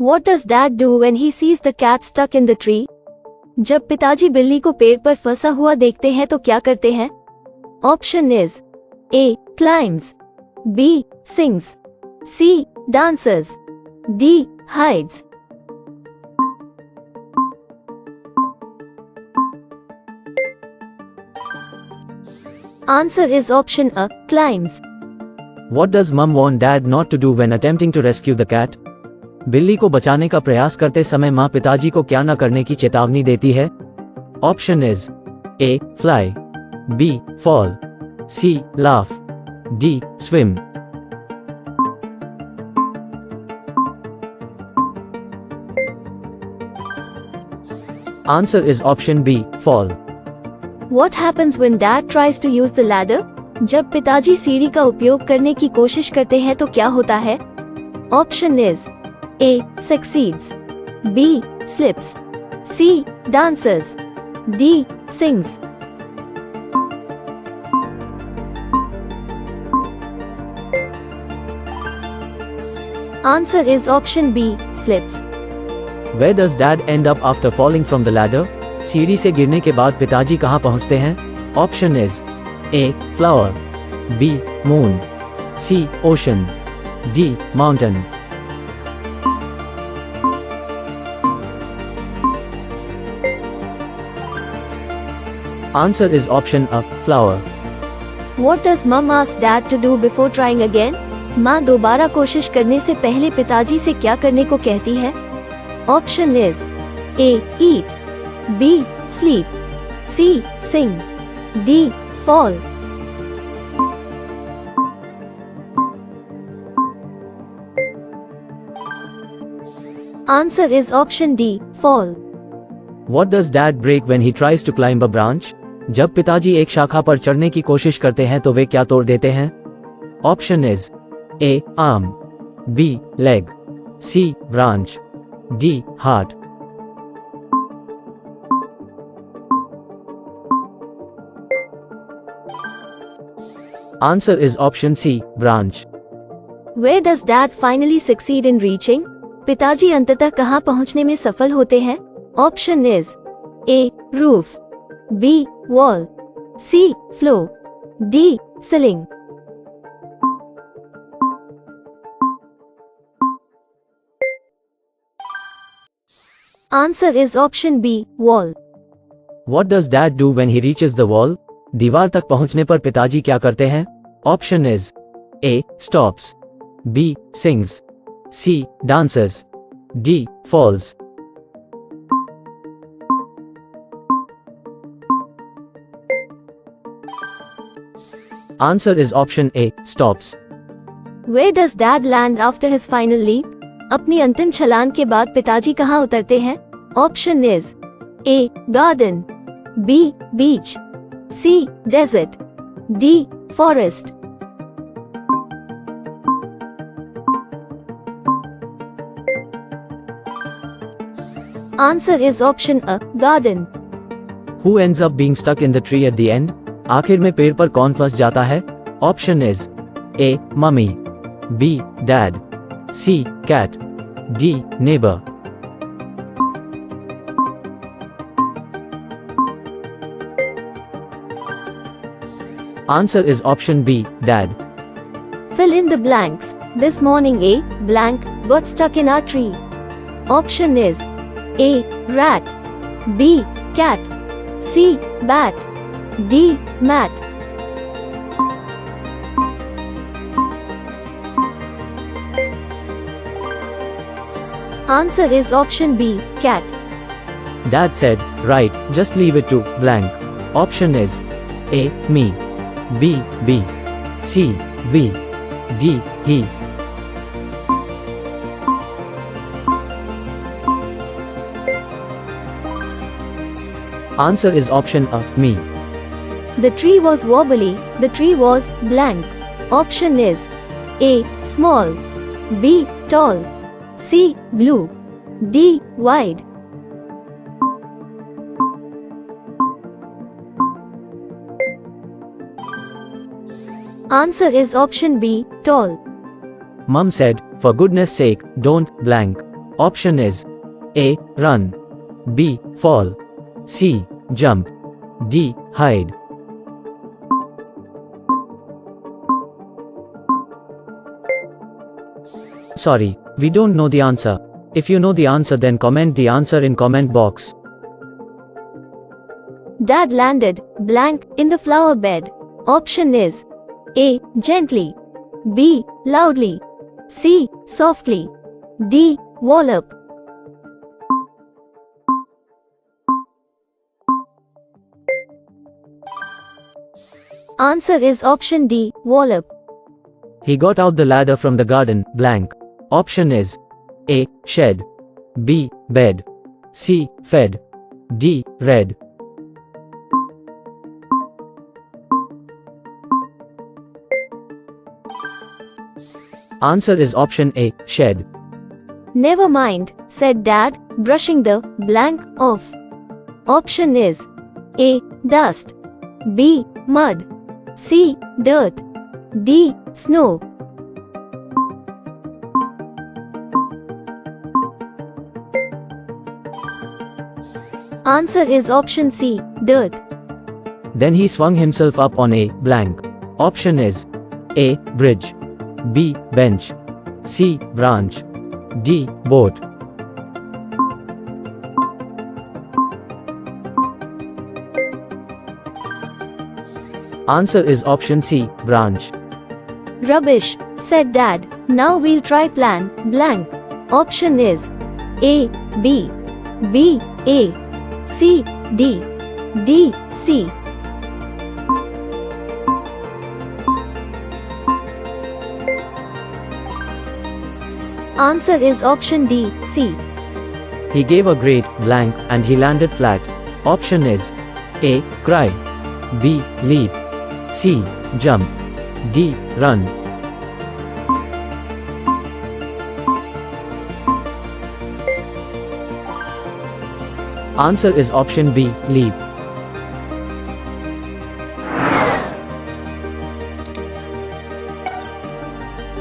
What does dad do when he sees the cat stuck in the tree? जब पिताजी बिल्ली को पेड़ पर फंसा हुआ देखते हैं तो क्या करते हैं? Option is A. Climbs, B. Sings, C. Dances, D. Hides. Answer is option A. Climbs. What does mum want dad not to do when attempting to rescue the cat? बिल्ली को बचाने का प्रयास करते समय माँ पिताजी को क्या न करने की चेतावनी देती है? Option is A. Fly, B. Fall, C. Laugh, D. Swim. Answer is option B. Fall. What happens when dad tries to use the ladder? जब पिताजी सीढ़ी का उपयोग करने की कोशिश करते हैं तो क्या होता है? Option is A. Succeeds, B. Slips, C. Dances, D. Sings. Answer is option B. Slips. Where does dad end up after falling from the ladder? सीढ़ी से गिरने के बाद पिताजी कहाँ पहुँचते हैं? Option is A. Flower, B. Moon, C. Ocean, D. Mountain. Answer is option A. Flower. What does mom ask dad to do before trying again? माँ दोबारा कोशिश करने से पहले पिताजी से क्या करने को कहती है? Option is A. Eat, B. Sleep, C. Sing, D. Fall. Answer is option D. Fall. What does dad break when he tries to climb a branch? जब पिताजी एक शाखा पर चढ़ने की कोशिश करते हैं तो वे क्या तोड़ देते हैं? Option is A. Arm, B. Leg, C. Branch, D. Heart. Answer is option C. Branch. Where does dad finally succeed in reaching? पिताजी अंततः कहाँ पहुँचने में सफल होते हैं? Option is A. Roof, B. Wall, C. Floor, D. Ceiling. Answer is option B. Wall. What does dad do when he reaches the wall? दीवार तक पहुंचने पर पिताजी क्या करते हैं? Option is A. Stops, B. Sings, C. Dances, D. Falls. Answer is option A. Stops. Where does dad land after his final leap? अपनी अंतिम छलांग के बाद पिताजी कहाँ उतरते हैं? Option is A. Garden, B. Beach, C. Desert, D. Forest. Answer is option A. Garden. Who ends up being stuck in the tree at the end? आखिर में पेड़ पर कौन फंस जाता है? Option is A. Mummy, B. Dad, C. Cat, D. Neighbor. Answer is option B. Dad. Fill in the blanks. This morning A. Blank got stuck in our tree. Option is A. Rat, B. Cat, C. Bat, D. Mat. Answer is option B. Cat. Dad said, right, just leave it to blank. Option is A. Me, B. Bee, C. We, D. He. Answer is option A. Me. The tree was wobbly. The tree was blank. Option is A. Small, B. Tall, C. Blue, D. Wide. Answer is option B. Tall. Mum said, for goodness sake, don't blank. Option is A. Run, B. Fall, C. Jump, D. Hide. Sorry, we don't know the answer. If you know the answer, then comment the answer in comment box. Dad landed blank in the flower bed. Option is A. Gently, B. Loudly, C. Softly, D. Wallop. Answer is option D. Wallop. He got out the ladder from the garden blank. Option is A. Shed, B. Bed, C. Fed, D. Read. Answer is option A. Shed. Never mind, said Dad, brushing the blank off. Option is A. Dust, B. Mud, C. Dirt, D. Snow. Answer is option C. Dirt. Then he swung himself up on a blank. Option is A. Bridge, B. Bench, C. Branch, D. Boat. Answer is option C. Branch. Rubbish, said Dad. Now we'll try plan blank. Option is A. B, B. A, C. D, D. C. Answer is option D. C. He gave a great blank and he landed flat. Option is A. Cry, B. Leap, C. Jump, D. Run. Answer is option B. Leap.